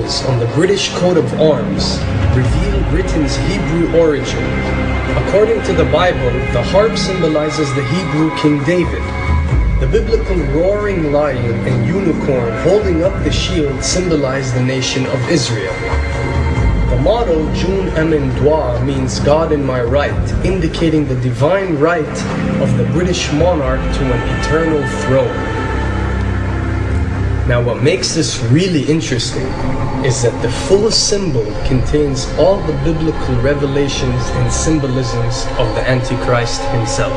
symbols on the British coat of arms reveal Britain's Hebrew origin. According to the Bible, the harp symbolizes the Hebrew King David. The biblical roaring lion and unicorn holding up the shield symbolize the nation of Israel. The motto Jun Amin Dwa means God in my right, indicating the divine right of the British monarch to an eternal throne. Now what makes this really interesting is that the full symbol contains all the biblical revelations and symbolisms of the Antichrist himself.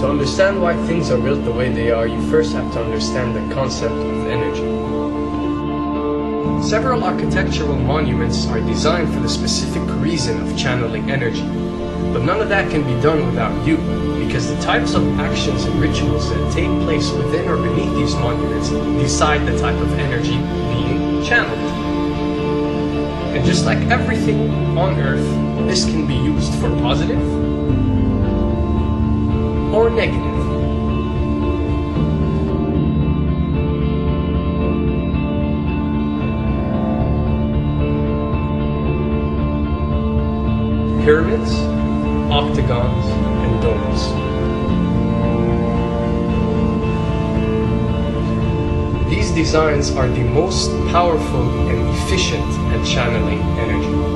To understand why things are built the way they are, you first have to understand the concept of energy. Several architectural monuments are designed for the specific reason of channeling energy. But none of that can be done without you, because the types of actions and rituals that take place within or beneath these monuments decide the type of energy being channeled. And just like everything on Earth, this can be used for positive or negative. Pyramids, octagons, and domes. These designs are the most powerful and efficient at channeling energy.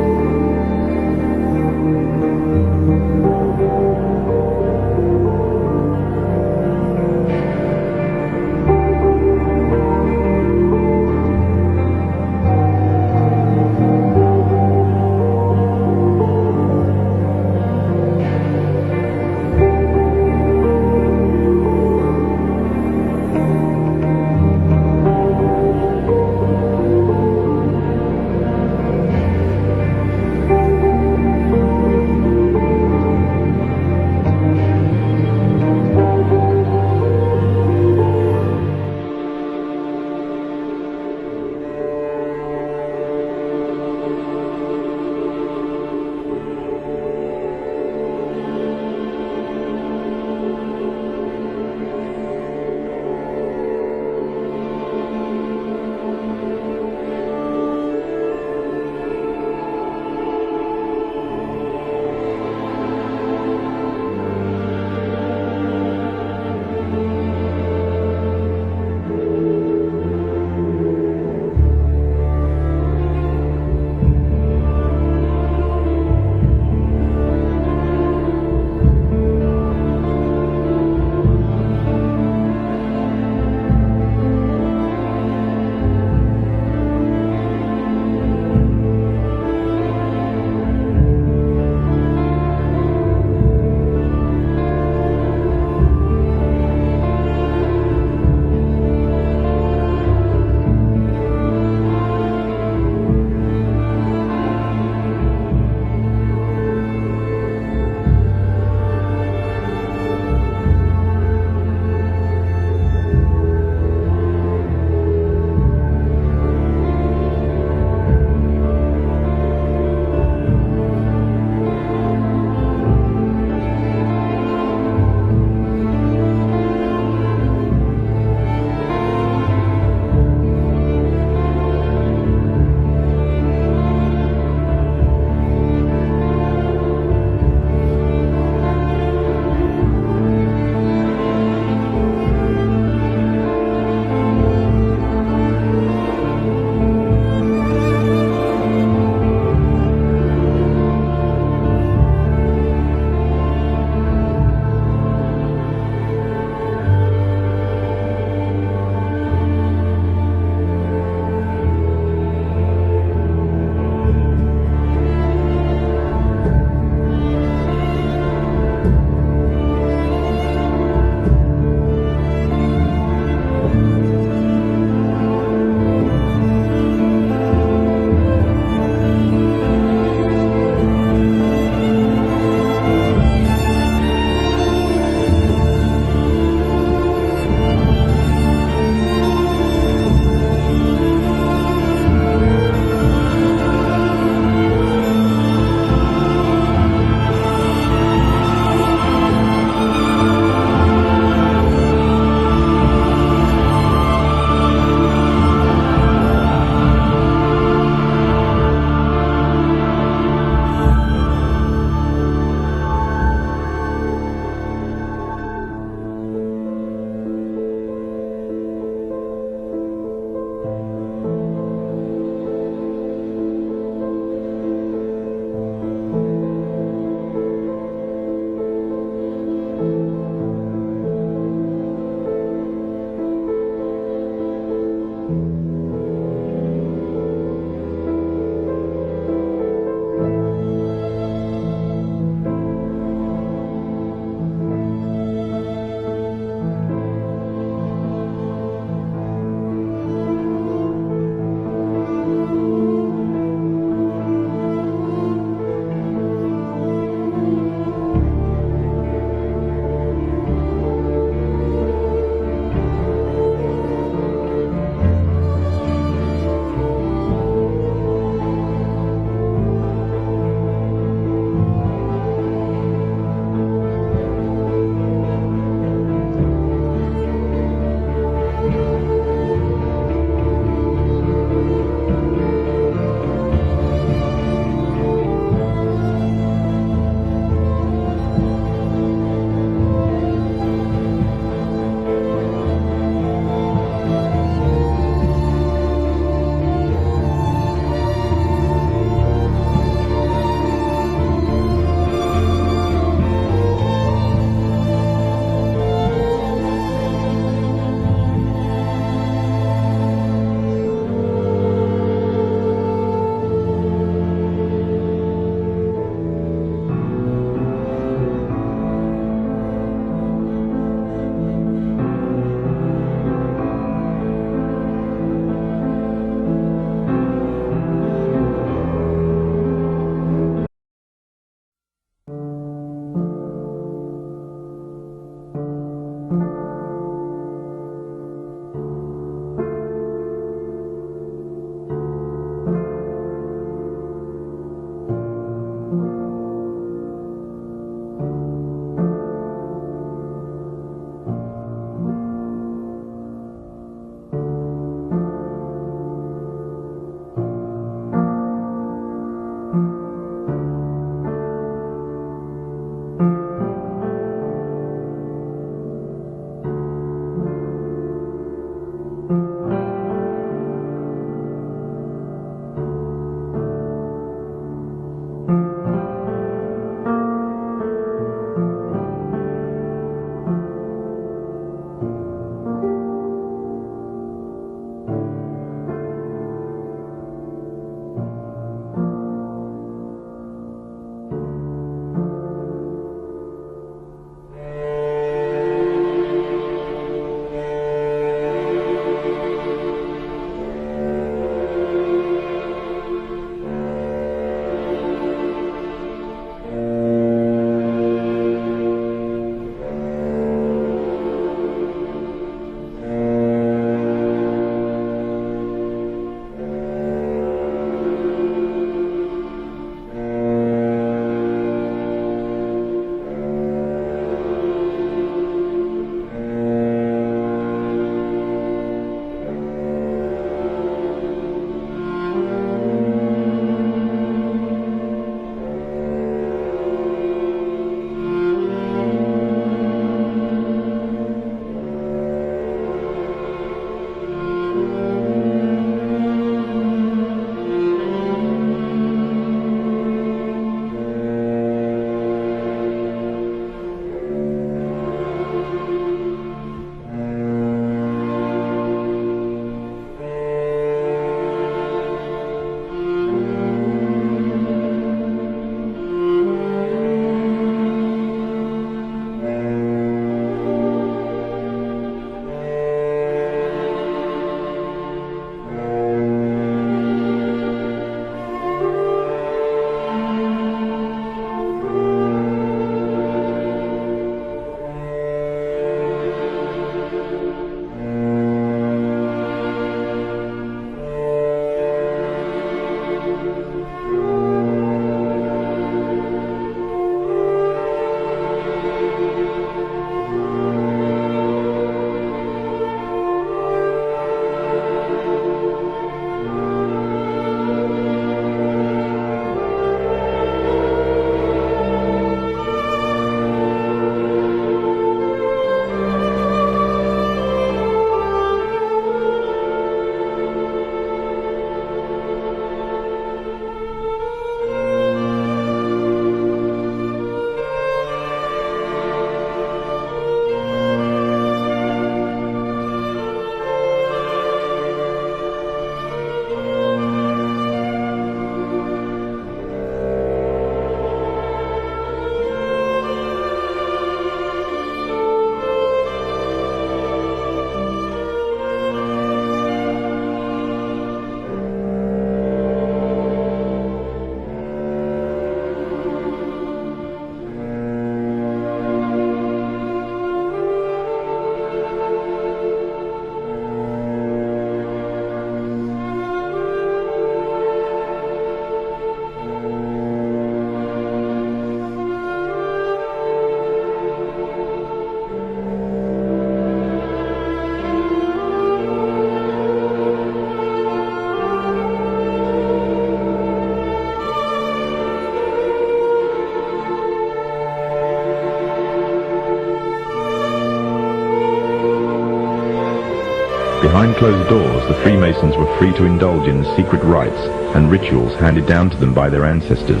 Behind closed doors, the Freemasons were free to indulge in the secret rites and rituals handed down to them by their ancestors,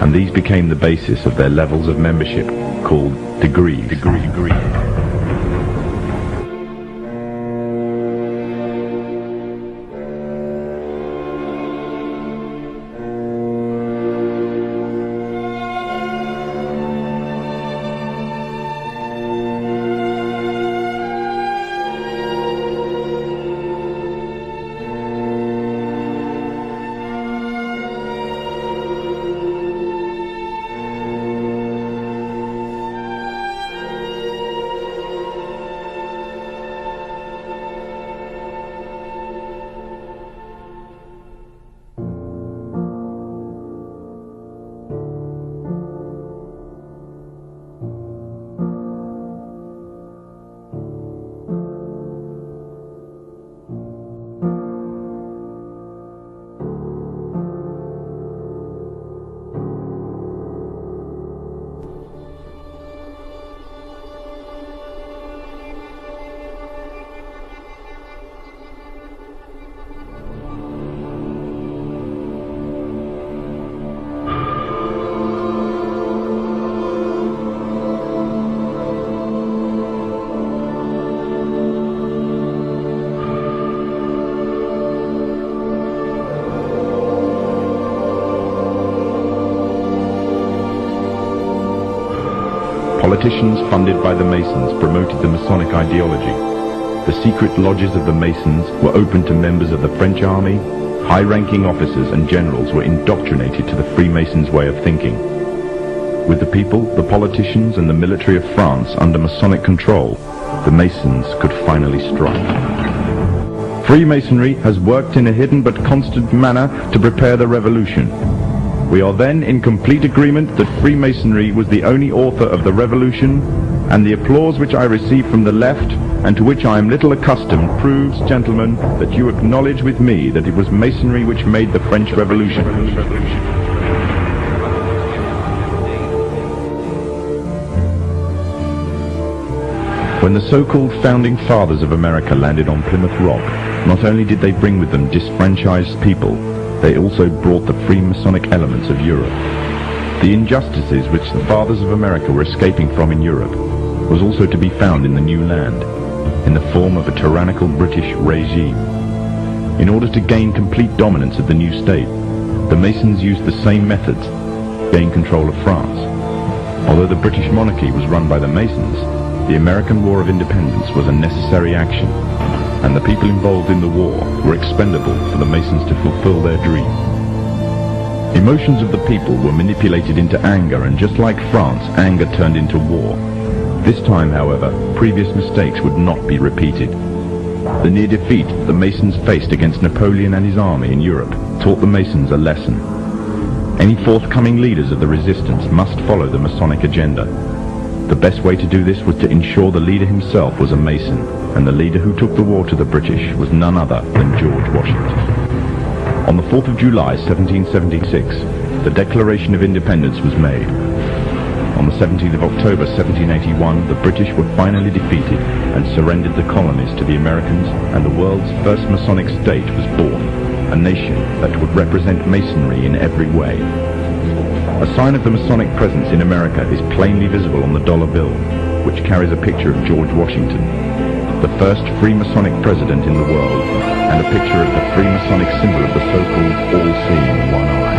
and these became the basis of their levels of membership, called degrees. Politicians funded by the Masons promoted the Masonic ideology. The secret lodges of the Masons were open to members of the French army. High-ranking officers and generals were indoctrinated to the Freemasons' way of thinking. With the people, the politicians, and the military of France under Masonic control, the Masons could finally strike. Freemasonry has worked in a hidden but constant manner to prepare the revolution. We are then in complete agreement that Freemasonry was the only author of the revolution, and the applause which I receive from the left, and to which I am little accustomed, proves, gentlemen, that you acknowledge with me that it was Masonry which made the French Revolution. When the so-called founding fathers of America landed on Plymouth Rock, not only did they bring with them disfranchised people, they also brought the Freemasonic elements of Europe. The injustices which the fathers of America were escaping from in Europe was also to be found in the new land, in the form of a tyrannical British regime. In order to gain complete dominance of the new state, the Masons used the same methods to gain control of France. Although the British monarchy was run by the Masons, the American War of Independence was a necessary action, and the people involved in the war were expendable for the Masons to fulfill their dream. Emotions of the people were manipulated into anger, and just like France, anger turned into war. This time, however, previous mistakes would not be repeated. The near defeat the Masons faced against Napoleon and his army in Europe taught the Masons a lesson. Any forthcoming leaders of the resistance must follow the Masonic agenda. The best way to do this was to ensure the leader himself was a Mason, and the leader who took the war to the British was none other than George Washington. On the 4th of July 1776, the Declaration of Independence was made. On the 17th of October 1781, the British were finally defeated and surrendered the colonies to the Americans, and the world's first Masonic state was born, a nation that would represent Masonry in every way. A sign of the Masonic presence in America is plainly visible on the dollar bill, which carries a picture of George Washington, the first Freemasonic president in the world, and a picture of the Freemasonic symbol of the so-called all-seeing one eye.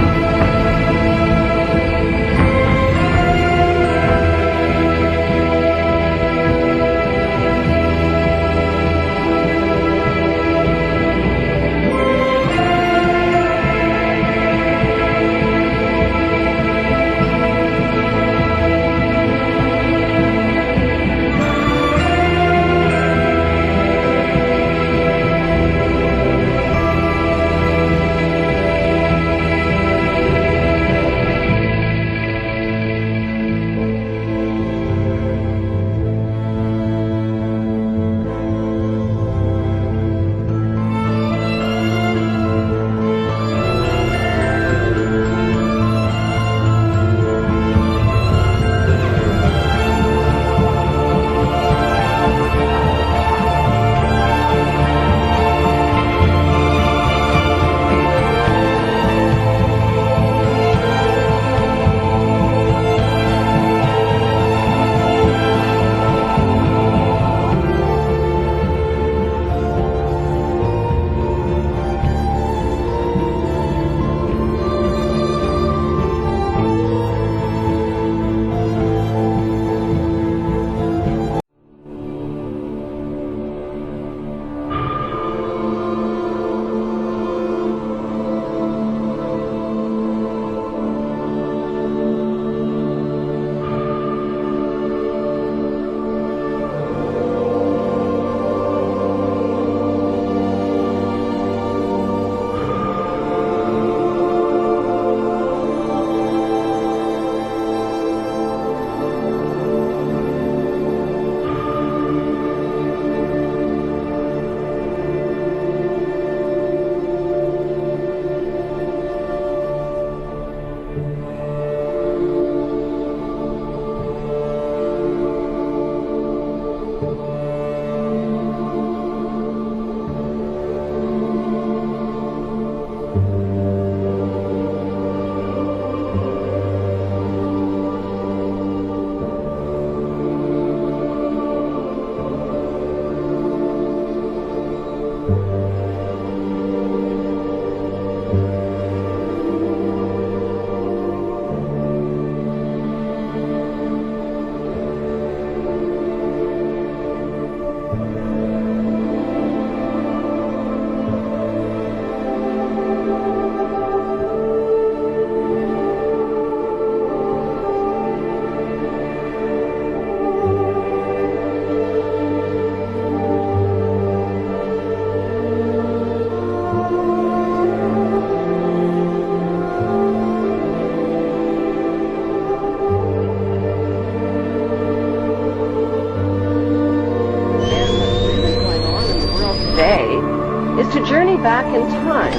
back in time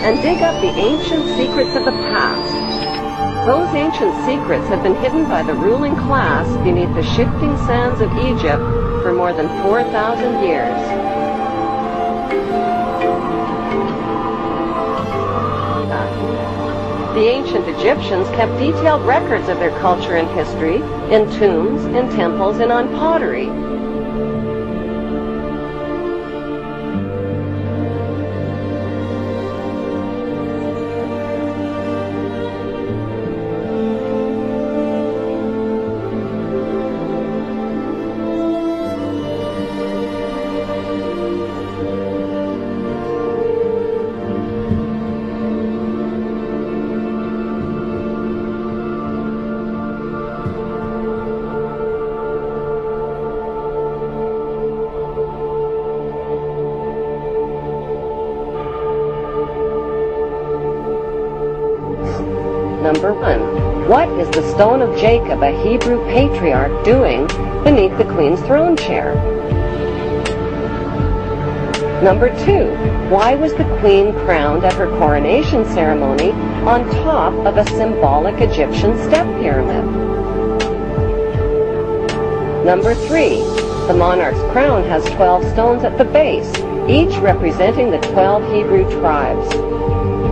and dig up the ancient secrets of the past. Those ancient secrets have been hidden by the ruling class beneath the shifting sands of Egypt for more than 4,000 years. The ancient Egyptians kept detailed records of their culture and history in tombs, in temples, and on pottery. Number 1. What is the stone of Jacob, a Hebrew patriarch, doing beneath the queen's throne chair? Number 2. Why was the queen crowned at her coronation ceremony on top of a symbolic Egyptian step pyramid? Number 3. The monarch's crown has 12 stones at the base, each representing the 12 Hebrew tribes.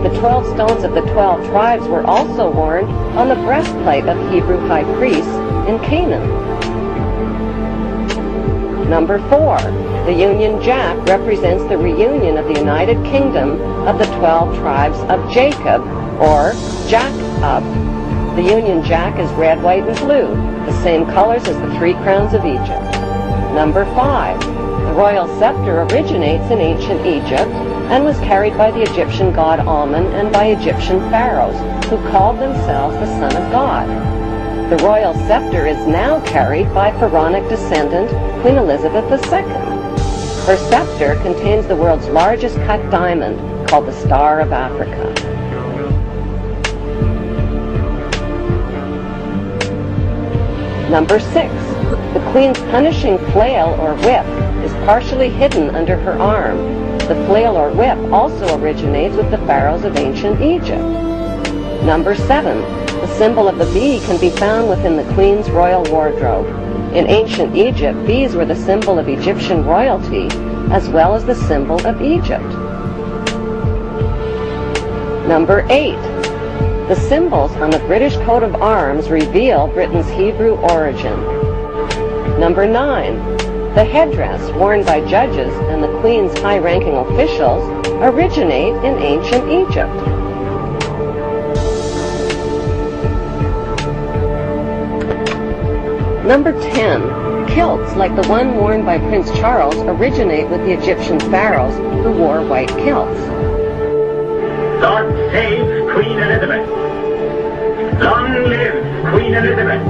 The 12 stones of the 12 tribes were also worn on the breastplate of Hebrew high priests in Canaan. Number 4. The Union Jack represents the reunion of the United Kingdom of the 12 tribes of Jacob, or Jacob. The Union Jack is red, white, and blue, the same colors as the 3 crowns of Egypt. Number 5. The royal scepter originates in ancient Egypt and was carried by the Egyptian god Amun and by Egyptian pharaohs, who called themselves the Son of God. The royal scepter is now carried by pharaonic descendant Queen Elizabeth II. Her scepter contains the world's largest cut diamond, called the Star of Africa. Number 6. The queen's punishing flail or whip is partially hidden under her arm. The flail or whip also originates with the pharaohs of ancient Egypt. Number 7. The symbol of the bee can be found within the queen's royal wardrobe. In ancient Egypt, bees were the symbol of Egyptian royalty, as well as the symbol of Egypt. Number 8. The symbols on the British coat of arms reveal Britain's Hebrew origin. Number 9. The headdress worn by judges and the Queen's high-ranking officials originate in ancient Egypt. Number 10. Kilts like the one worn by Prince Charles originate with the Egyptian pharaohs who wore white kilts. God save Queen Elizabeth. Long live Queen Elizabeth.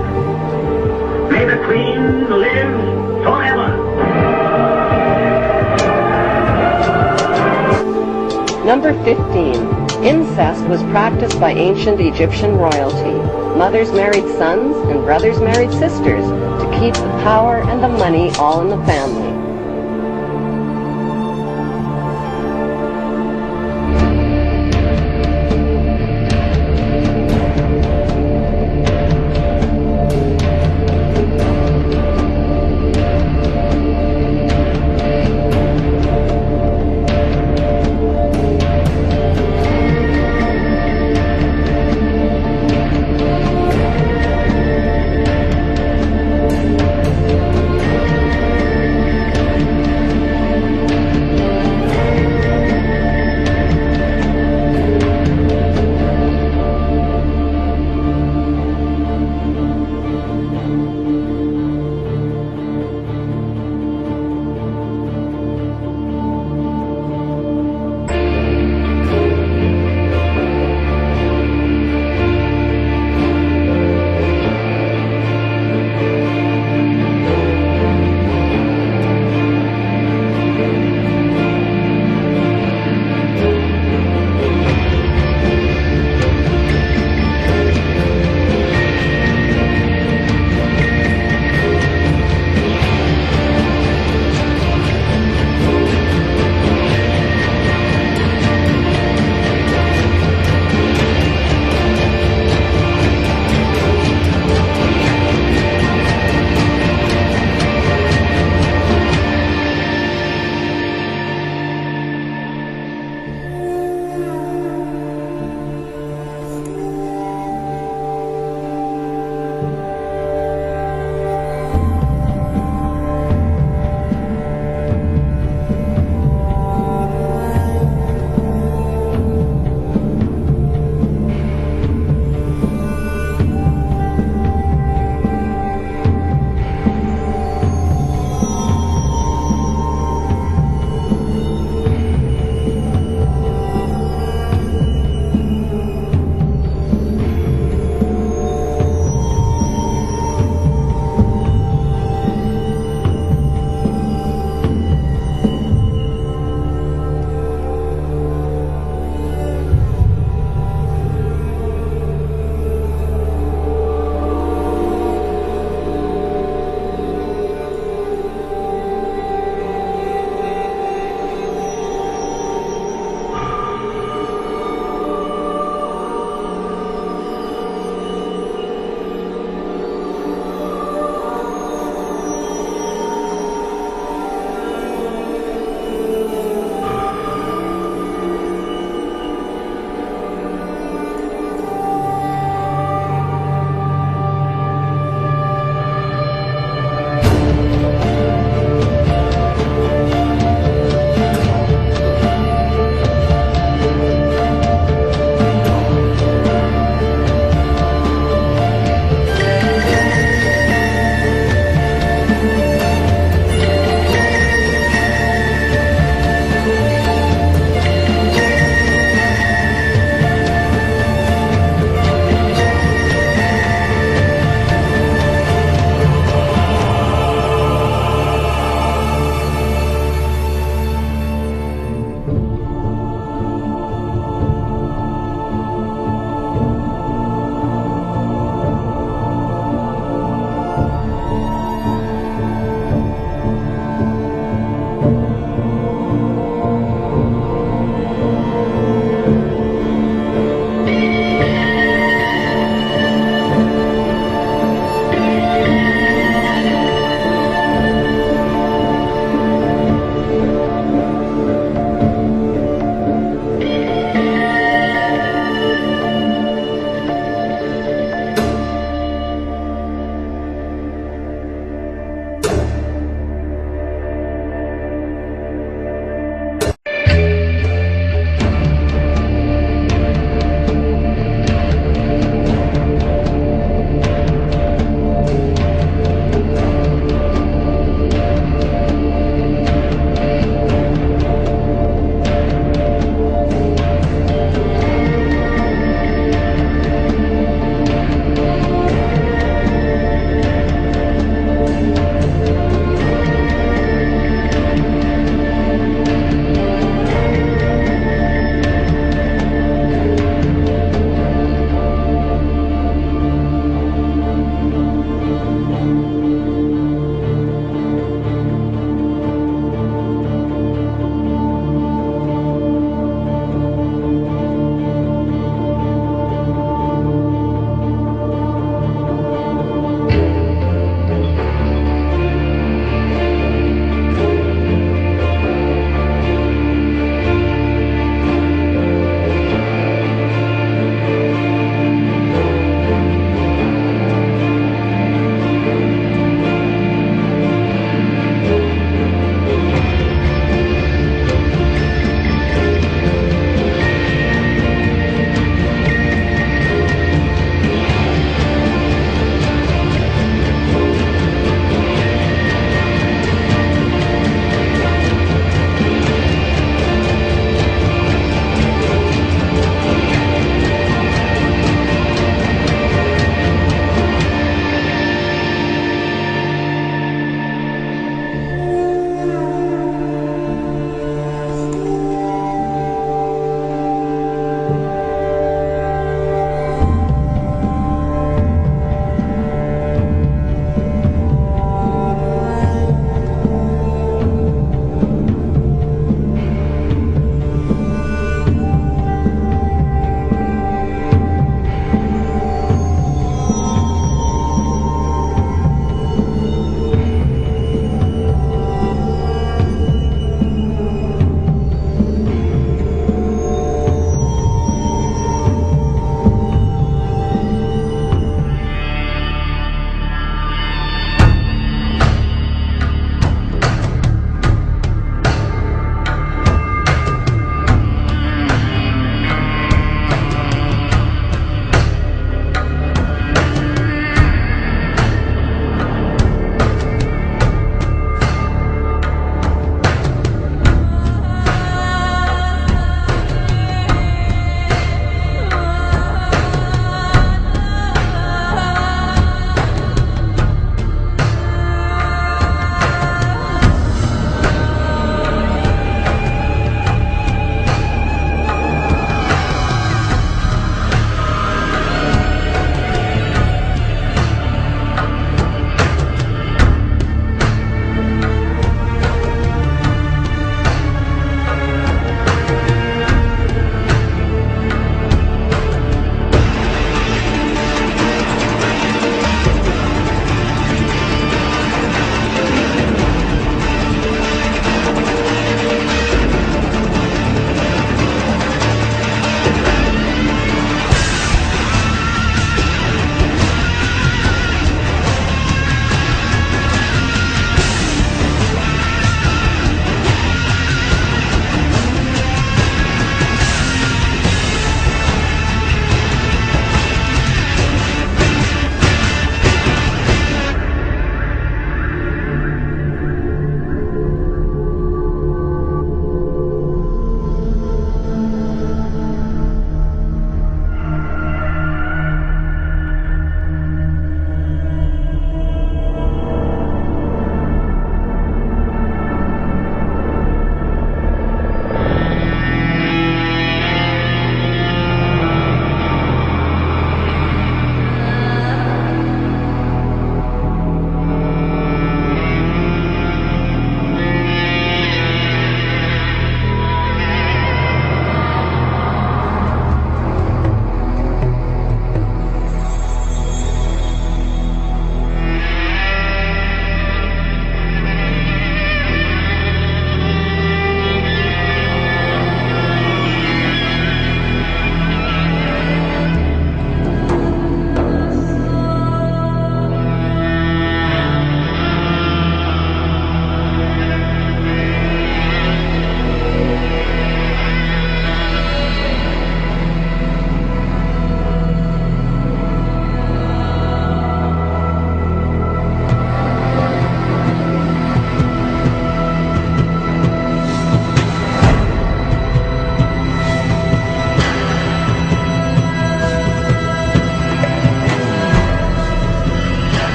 May the Queen live forever. Number 15. Incest was practiced by ancient Egyptian royalty. Mothers married sons and brothers married sisters to keep the power and the money all in the family.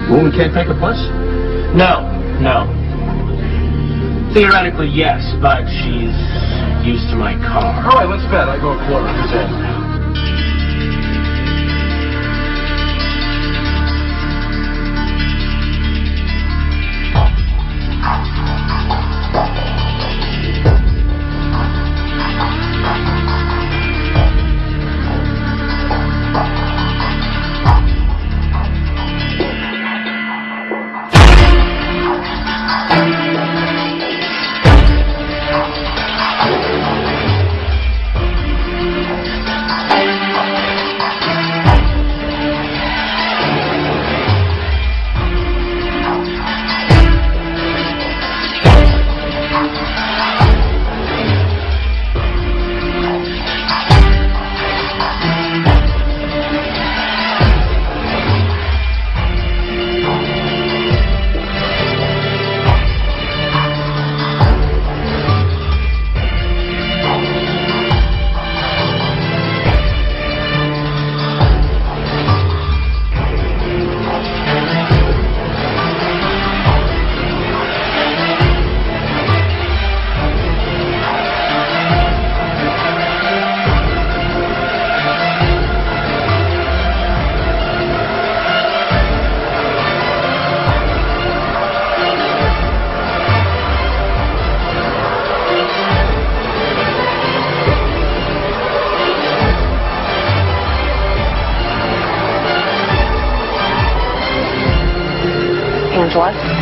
Woman can't take a bus? No. Theoretically, yes, but she's used to my car. All right, let's bet. I go a quarter. Who's in?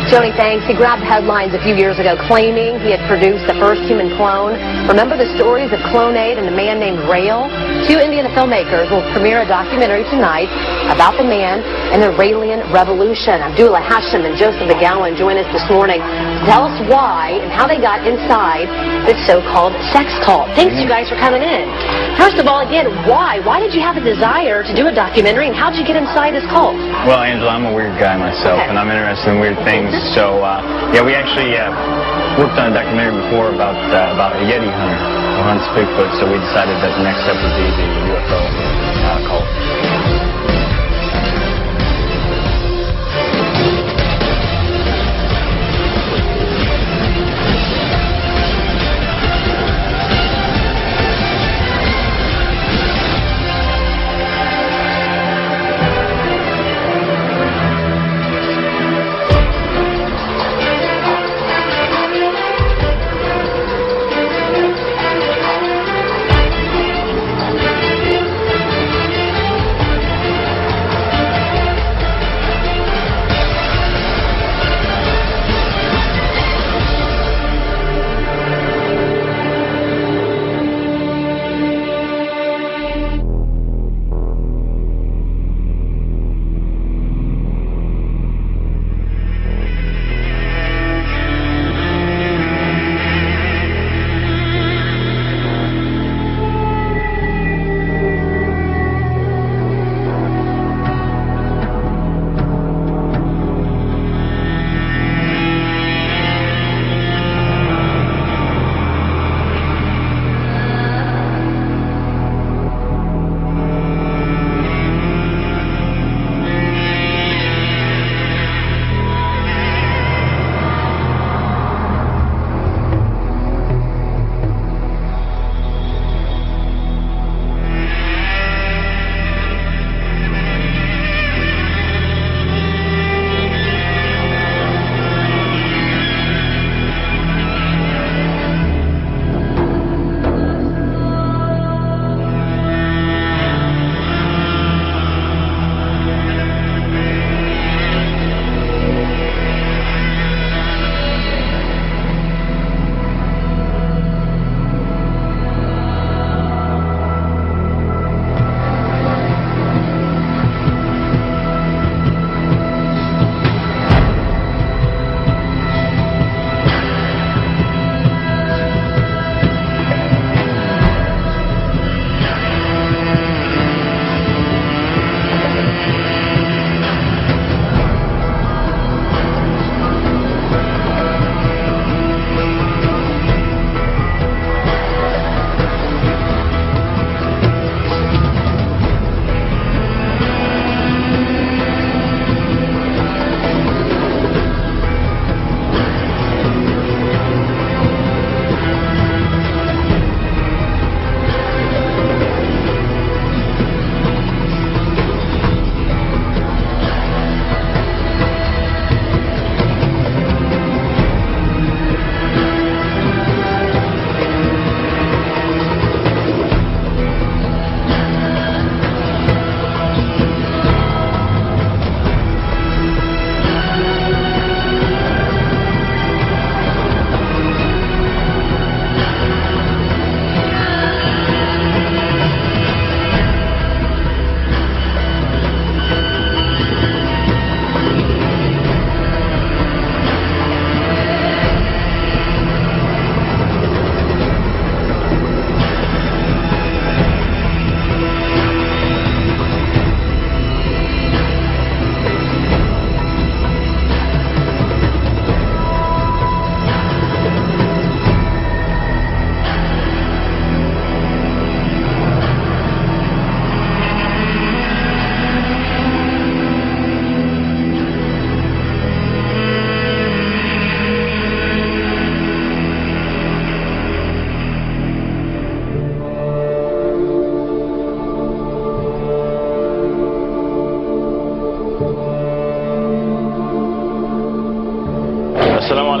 Joni thanks. He grabbed headlines a few years ago claiming he had produced the first human clone. Remember the stories of Clonade and a man named Rael? Two Indian filmmakers will premiere a documentary tonight about the man and the Raelian Revolution. Abdullah Hashim and Joseph McGowan join us this morning to tell us why and how they got inside this so-called sex cult. Thanks, you guys, for coming in. First of all, again, why? Why did you have a desire to do a documentary, and how did you get inside this cult? Well, Angela, I'm a weird guy myself, and I'm interested in weird things. So, yeah, we actually worked on a documentary before about a Yeti hunter who hunts Bigfoot, so we decided that the next step would be the UFO cult.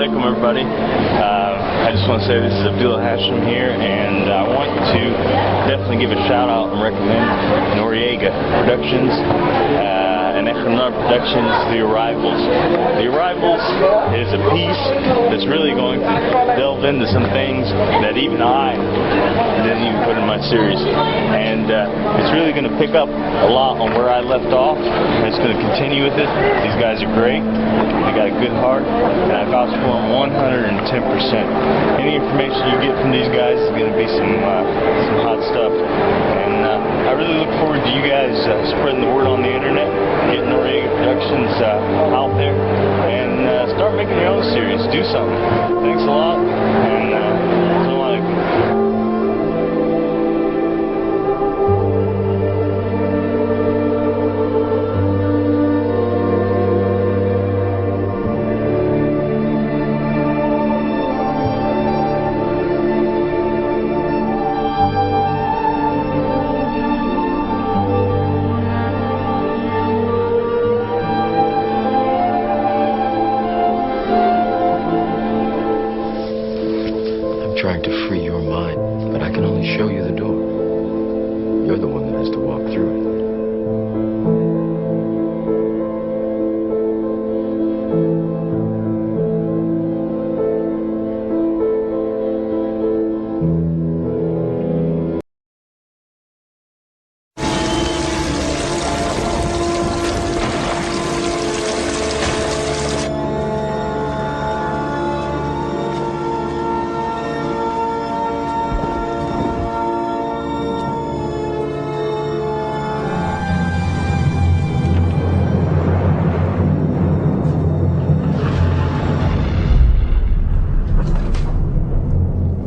alaikum, everybody. I just want to say this is Abdullah Hashim here, and I want to definitely give a shout out and recommend Noriega Productions and Echanar Productions, The Arrivals. The Arrivals is a piece that's really going to delve into some things that even I didn't even put in my series. And it's really going to pick up a lot on where I left off, and it's going to continue with it. These guys are great. They got a good heart, and I vouch for them 110%. Any information you get from these guys is going to be some hot stuff. And I really look forward to you guys spreading the word on the internet, getting Noriega Productions out there, and start making your own series. Do something. Thanks a lot, and assalamu alaikum. Trying to free your mind, but I can only show you the door. You're the one that has to walk through it.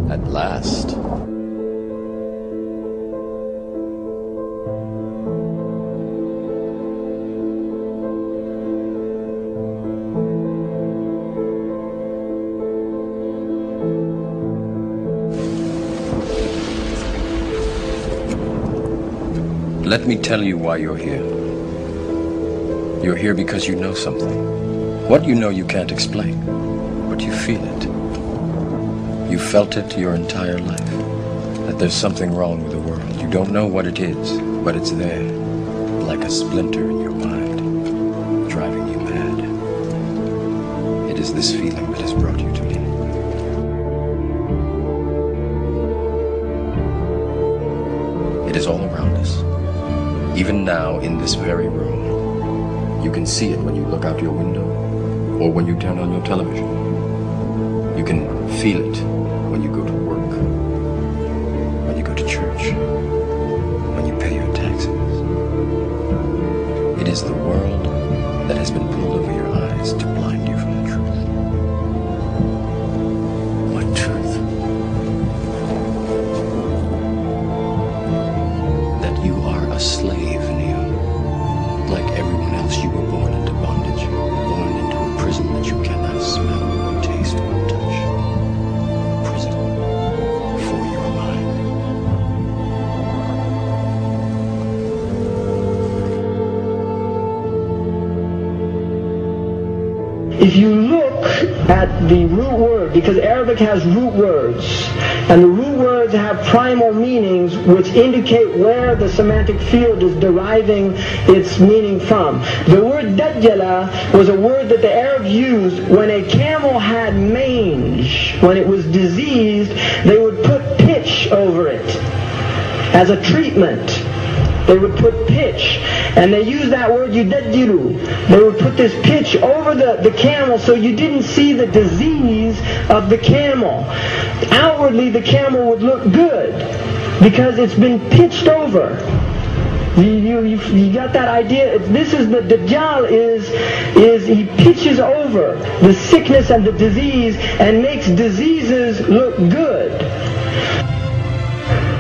At last. Let me tell you why you're here. You're here because you know something. What you know you can't explain, but you feel it. You felt it your entire life, that there's something wrong with the world. You don't know what it is, but it's there, like a splinter in your mind, driving you mad. It is this feeling that has brought you to me. It is all around us, even now in this very room. You can see it when you look out your window, or when you turn on your television. You can feel it when you go to work, when you go to church, when you pay your taxes. It is the world that has been pulled over your eyes to blind you from the truth. What truth? That you are a slave, Neo. Like everyone else, you were born into bondage, born into a prison that you cannot smell or taste or touch. If you look at the root word, because Arabic has root words, and the root words have primal meanings which indicate where the semantic field is deriving its meaning from. The word Dajjal was a word that the Arabs used when a camel had mange. When it was diseased, they would put pitch over it as a treatment. They would put pitch, and they used that word yudajjilu. They would put this pitch over the camel so you didn't see the disease of the camel. Outwardly, the camel would look good because it's been pitched over. You got that idea? This is the Dajjal is he pitches over the sickness and the disease and makes diseases look good.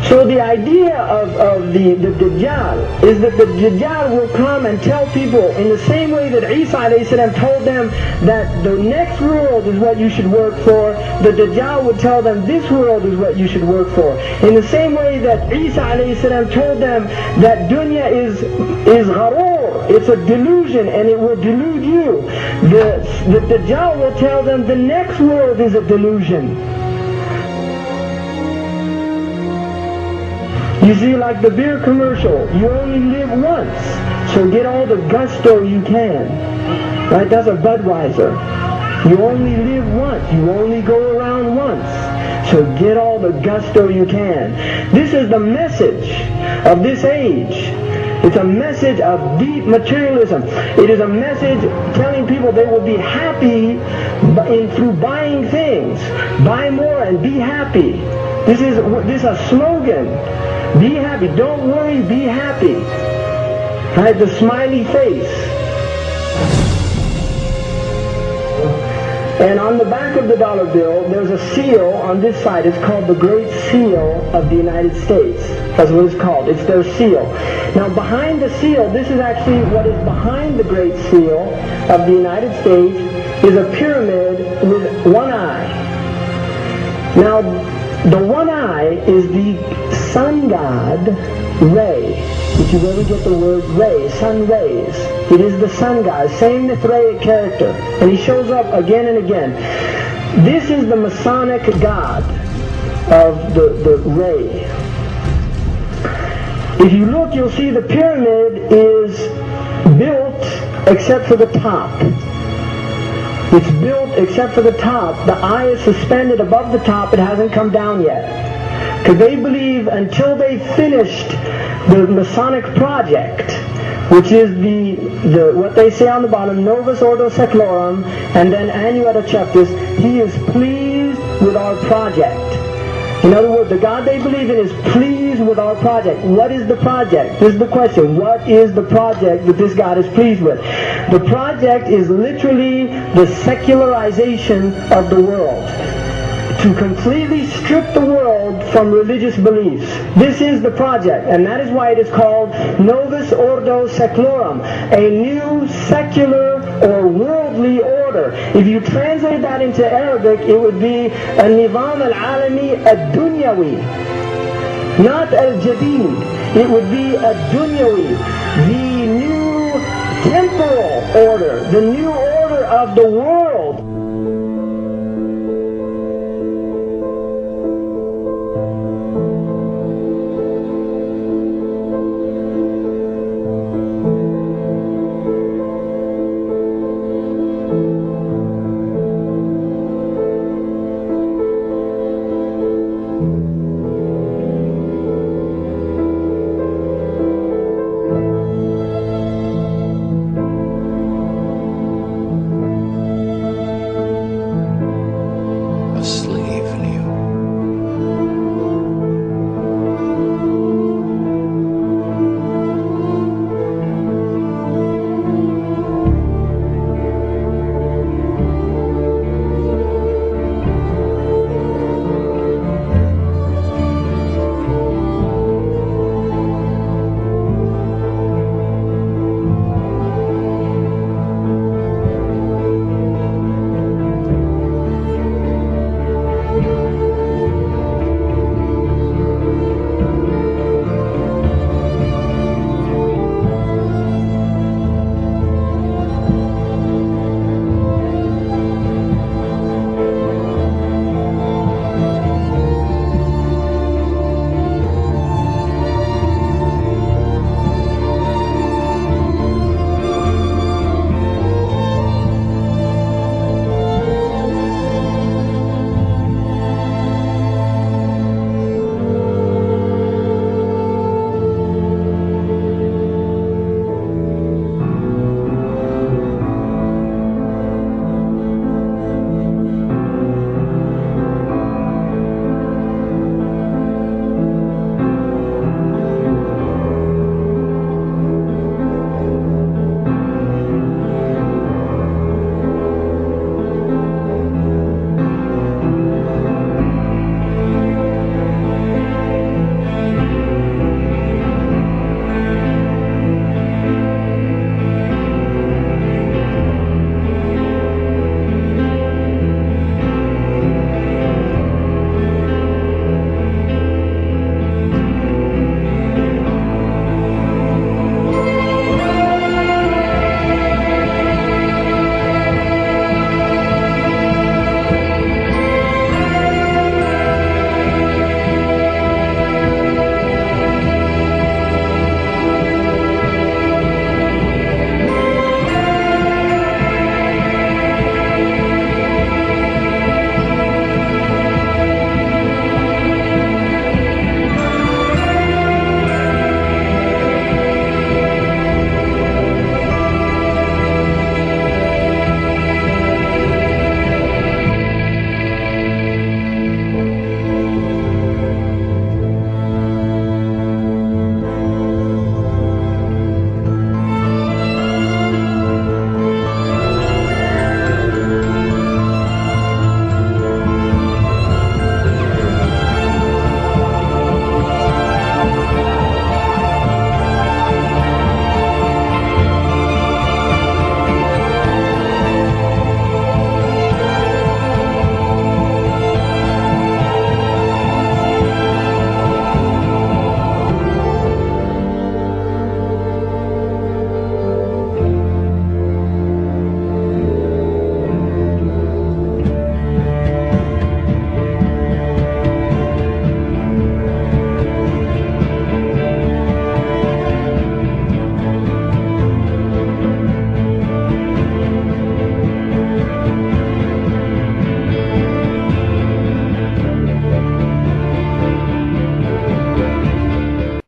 So the idea of the Dajjal is that the Dajjal will come and tell people in the same way that Isa a.s. told them that the next world is what you should work for, the Dajjal would tell them this world is what you should work for. In the same way that Isa a.s. told them that dunya is gharur, it's a delusion and it will delude you. The Dajjal will tell them the next world is a delusion. You see, like the beer commercial, you only live once, so get all the gusto you can. Right? That's a Budweiser. You only live once. You only go around once. So get all the gusto you can. This is the message of this age. It's a message of deep materialism. It is a message telling people they will be happy through buying things. Buy more and be happy. This is a slogan. Be happy. Don't worry, be happy. Right? The smiley face. And on the back of the dollar bill, there's a seal on this side. It's called the Great Seal of the United States. That's what it's called. It's their seal. Now behind the seal, this is actually what is behind the Great Seal of the United States, is a pyramid with one eye. Now, the one eye is the sun god, Ray, which is where we get the word ray, sun rays. It is the sun god, same Mithraic character, and he shows up again and again. This is the Masonic god of the ray. If you look, you'll see the pyramid is built except for the top. It's built except for the top. The eye is suspended above the top. It hasn't come down yet. Because they believe until they finished the Masonic project, which is the what they say on the bottom, Novus Ordo Seclorum, and then Annuetta Chaptis, he is pleased with our project. In other words, the God they believe in is pleased with our project. What is the project? This is the question. What is the project that this God is pleased with? The project is literally the secularization of the world. To completely strip the world from religious beliefs. This is the project, and that is why it is called Novus Ordo Seclorum, a new secular or worldly order. If you translate that into Arabic, it would be a Nizam al-Alami ad-Dunyawi, not al-Jadid. It would be ad-Dunyawi, the new temporal order, the new order of the world.